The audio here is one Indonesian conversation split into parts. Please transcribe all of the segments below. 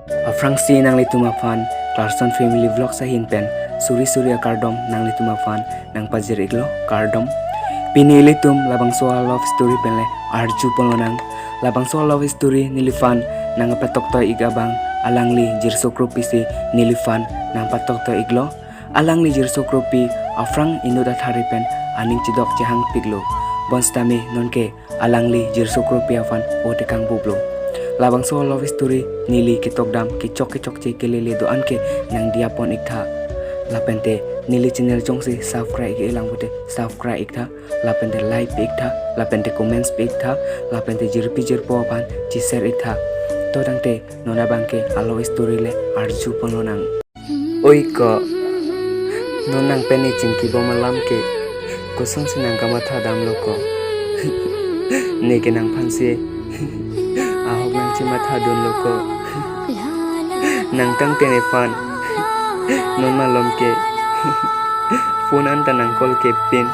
Frangsi nang litumafan Clarkson family vlog sa hinpen suri-suri kardom nang litumafan nang pajir iglo kardom pinilitum labang soal love story penle arju polonang labang soal love story nilifan nang patokto igabang alangli jirso kropi si nilifan nang patokto iglo alangli jirso kropi afrang inuda tharipen aning chidok jahang piglo bonstame nonke alangli jirso kropi afan otekang bublo labang soal love story nili kitokdam kicok ce kelele doan ke nang diapon ikta lapente nili channel jongsi subscribe ke elang bote subscribe ikta lapente like ikta lapente comments ikta lapente jirpi jirpo pan ci share ikta to dangte nona bangke alo story le arju pononang oi ko nonang peni chingki bo malam ke kosong sinang kamatha dam loko neke nang phanse ahok nang cimatha don loko nang tang telefon non malom ke phone anta nang call ke pin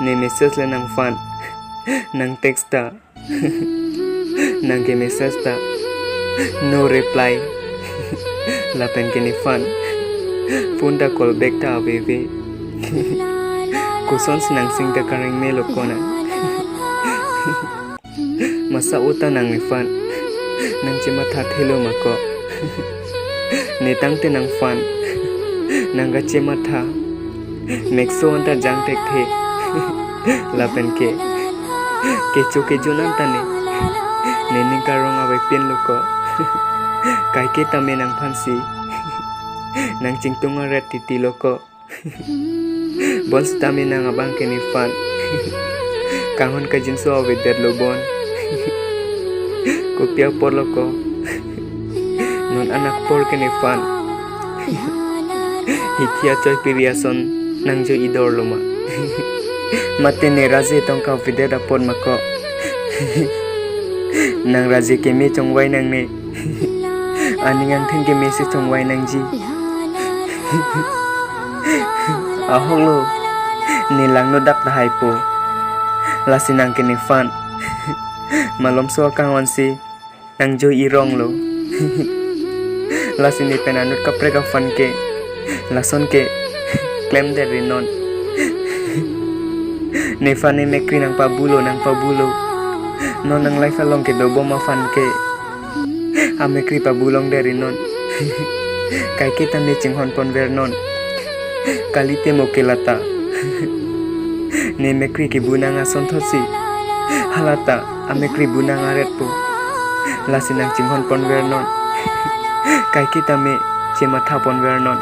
ne message le nang fan nang text ta nang ke message ta no reply lapen ke ni fan phone ta call back ta bebe kuson sinang sing ta kareng me loko na masa uta nang ni fan nang cimatha thelo mako netang te nang fan nang ga cimatha mexo anta jang tek the lapen ke choke jonan tane nening karong abai pin loko kai ke tame nang phansi nang chingtunga ret titi loko bons tame nang abang ke ni fan kangon ka jinso abai der lobon kopia por loko non anak por ke ni fan hikia choy piriason nang jo idor loma mate ne raje tongka videda por mako nang raje ke me chongwai nang ne aningang theng ke me se chongwai nang ji aholo ni lang no dak dahai po lasinang ke ni fan malom so kangwan si nang jo irong lo lasini penanut kapre ka fan ke lason ke klem de rinon ne fane mekri nang pabulo non nang life along ke dobo ma fan ke amekri pabulong de rinon kai ke tane chinghon pon vernon kalite mokelata ne mekri ke bunanga sonthosi halata amekri bunanga retpo lasinang chinghon pon vernon kai kita me cimatha pon vernon